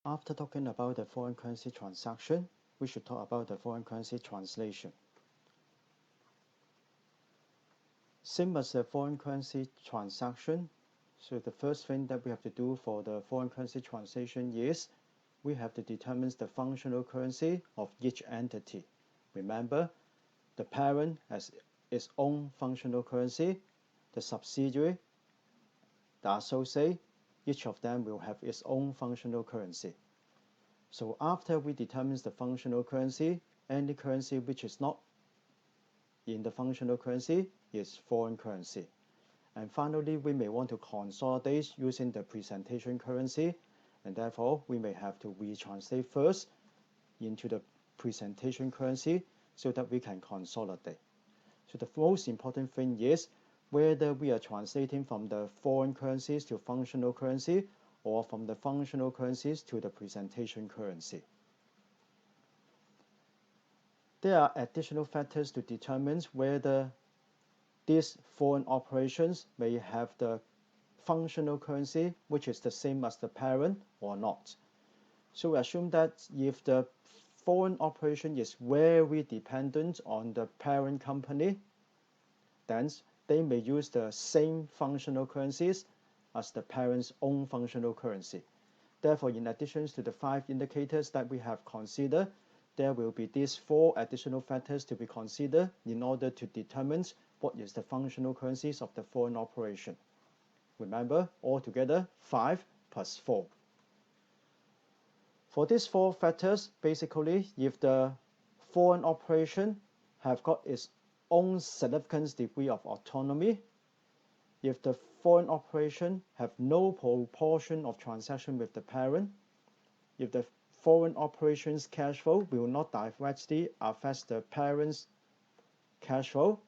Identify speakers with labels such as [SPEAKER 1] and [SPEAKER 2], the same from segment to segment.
[SPEAKER 1] After talking about the foreign currency transaction, we should talk about the foreign currency translation. Same as the foreign currency transaction, so the first thing that we have to do for the foreign currency translation is we have to determine the functional currency of each entity. Remember, the parent has its own functional currency, the subsidiary, the associate, each of them will have its own functional currency. So after we determine the functional currency, any currency which is not in the functional currency is foreign currency. And finally, we may want to consolidate using the presentation currency, and therefore we may have to retranslate first into the presentation currency so that we can consolidate. So the most important thing is whether we are translating from the foreign currencies to functional currency or from the functional currencies to the presentation currency. There are additional factors to determine whether these foreign operations may have the functional currency which is the same as the parent or not. So we assume that if the foreign operation is very dependent on the parent company, then they may use the same functional currencies as the parent's own functional currency. Therefore, in addition to the 5 indicators that we have considered, there will be these 4 additional factors to be considered in order to determine what is the functional currencies of the foreign operation. Remember, altogether 5 plus 4. For these 4 factors, basically, if the foreign operation have got its own significant degree of autonomy, if the foreign operation have no proportion of transaction with the parent, if the foreign operations cash flow will not directly affect the parent's cash flow,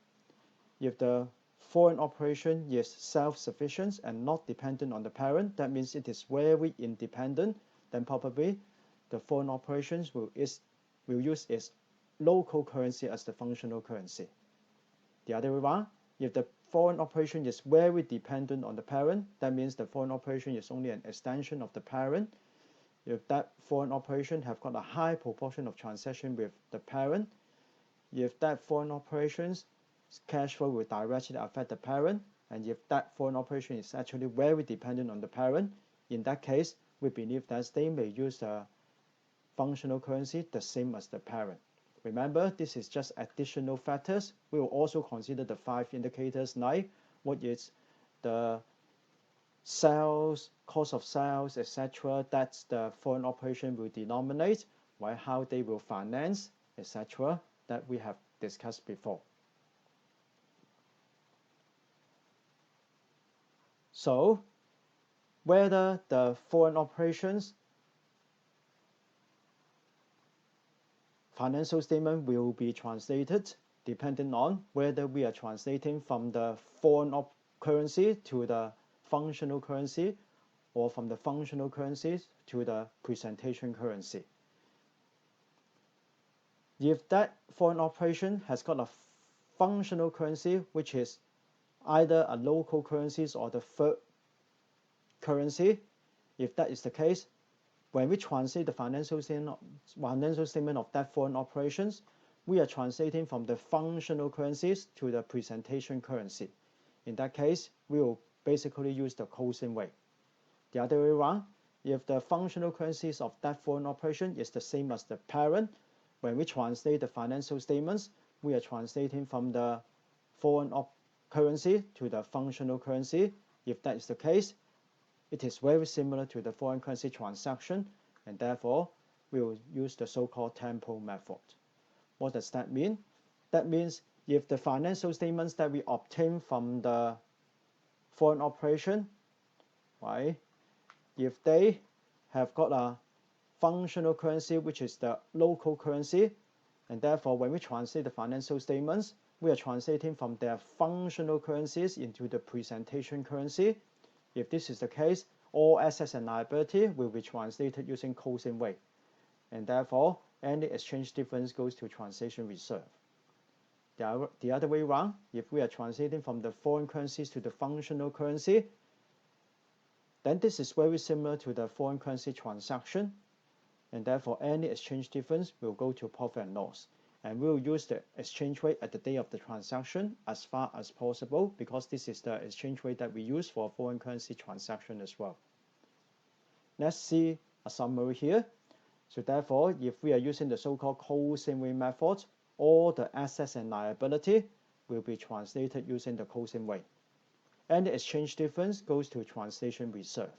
[SPEAKER 1] if the foreign operation is self-sufficient and not dependent on the parent, that means it is very independent, then probably the foreign operations will use its local currency as the functional currency. The other way around, if the foreign operation is very dependent on the parent, that means the foreign operation is only an extension of the parent. If that foreign operation have got a high proportion of transaction with the parent, if that foreign operations cash flow will directly affect the parent, and if that foreign operation is actually very dependent on the parent, in that case, we believe that they may use the functional currency the same as the parent. Remember, this is just additional factors. We will also consider the 5 indicators like what is the sales, cost of sales, etc. that the foreign operation will denominate, while how they will finance, etc. that we have discussed before. So, whether the foreign operations financial statement will be translated depending on whether we are translating from the foreign currency to the functional currency or from the functional currencies to the presentation currency. If that foreign operation has got a functional currency which is either a local currency or the third currency, if that is the case, when we translate the financial statement of that foreign operations, we are translating from the functional currencies to the presentation currency. In that case, we will basically use the closing rate. The other way around, if the functional currencies of that foreign operation is the same as the parent, when we translate the financial statements, we are translating from the foreign currency to the functional currency. If that is the case, it is very similar to the foreign currency transaction, and therefore we will use the so-called tempo method. What does that mean? That means if the financial statements that we obtain from the foreign operation, right, if they have got a functional currency which is the local currency, and therefore when we translate the financial statements, we are translating from their functional currencies into the presentation currency. If this is the case, all assets and liability will be translated using closing rate, and therefore any exchange difference goes to translation reserve. The other way around, if we are translating from the foreign currencies to the functional currency, Then this is very similar to the foreign currency transaction, and therefore any exchange difference will go to profit and loss. And we'll use the exchange rate at the day of the transaction as far as possible, because this is the exchange rate that we use for foreign currency transaction as well. Let's see a summary here. So therefore, if we are using the so-called closing rate method, all the assets and liability will be translated using the closing rate. And the exchange difference goes to translation reserve.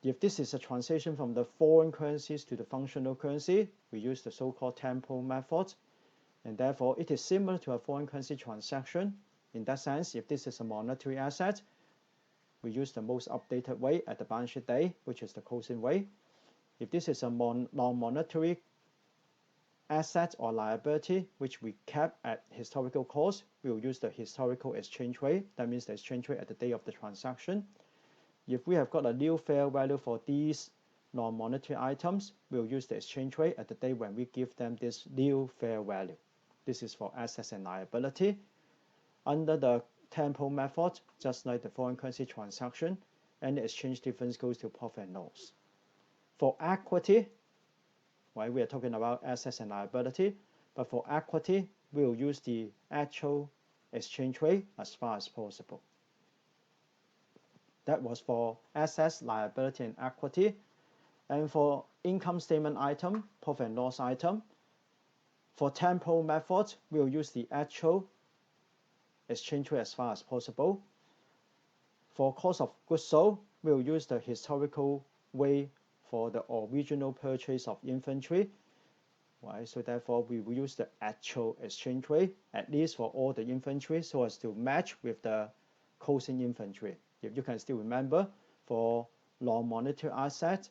[SPEAKER 1] If this is a translation from the foreign currencies to the functional currency, we use the so-called temporal method. And therefore, it is similar to a foreign currency transaction. In that sense, if this is a monetary asset, we use the most updated way at the balance sheet day, which is the closing rate. If this is a non-monetary asset or liability, which we kept at historical cost, we will use the historical exchange rate. That means the exchange rate at the day of the transaction. If we have got a new fair value for these non-monetary items, we'll use the exchange rate at the day when we give them this new fair value. This is for assets and liability. Under the temporal method, just like the foreign currency transaction, and the exchange difference goes to profit and loss. For equity, right, we are talking about assets and liability, but for equity, we will use the actual exchange rate as far as possible. That was for assets, liability, and equity. And for income statement item, profit and loss item, for temporal method, we will use the actual exchange rate as far as possible. For cost of goods sold, we will use the historical way for the original purchase of inventory, right? So therefore, we will use the actual exchange rate, at least for all the inventory, so as to match with the closing inventory. If you can still remember, for non-monetary asset,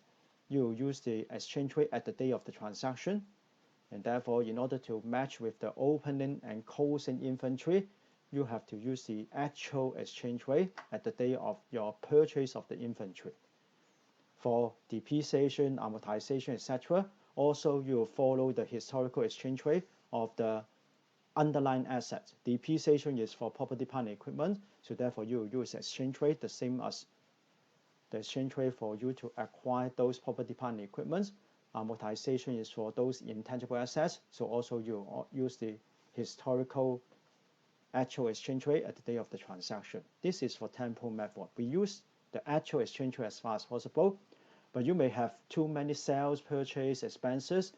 [SPEAKER 1] you will use the exchange rate at the day of the transaction, and therefore, in order to match with the opening and closing inventory, you have to use the actual exchange rate at the day of your purchase of the inventory. For depreciation, amortization, etc., also you will follow the historical exchange rate of the underlying asset. Depreciation is for property, plant, and equipment, so therefore you will use exchange rate the same as the exchange rate for you to acquire those property, plant, and equipment. Amortization is for those intangible assets, so also you use the historical actual exchange rate at the day of the transaction. This is for temporal method. We use the actual exchange rate as far as possible, but you may have too many sales, purchase, expenses,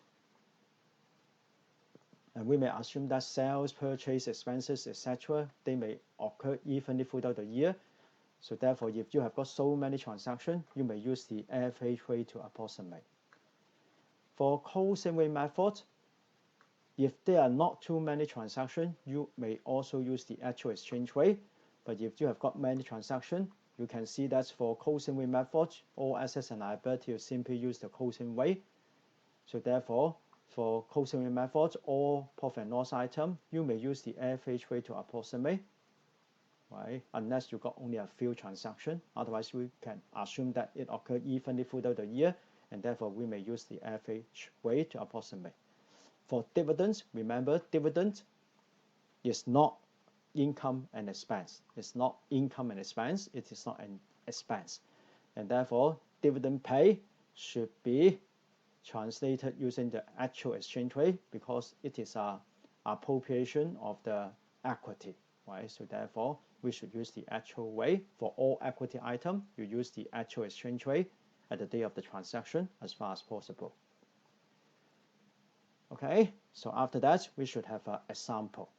[SPEAKER 1] and we may assume that sales, purchase, expenses, etc., they may occur evenly throughout the year. So therefore, if you have got so many transactions, you may use the average rate to approximate. For closing rate method, if there are not too many transactions, you may also use the actual exchange rate. But if you have got many transactions, you can see that for closing rate method, all assets and liability will simply use the closing rate. So therefore, for closing rate method, all profit and loss item, you may use the average rate to approximate, right? Unless you got only a few transactions. Otherwise, we can assume that it occurred evenly throughout the year, and therefore we may use the average rate to approximate. For dividends, remember, dividend is not income and expense. It's not income and expense. It is not an expense. And therefore, dividend pay should be translated using the actual exchange rate, because it is an appropriation of the equity, right? So therefore, we should use the actual rate. For all equity item, you use the actual exchange rate at the day of the transaction as far as possible. Okay, so after that, we should have an example.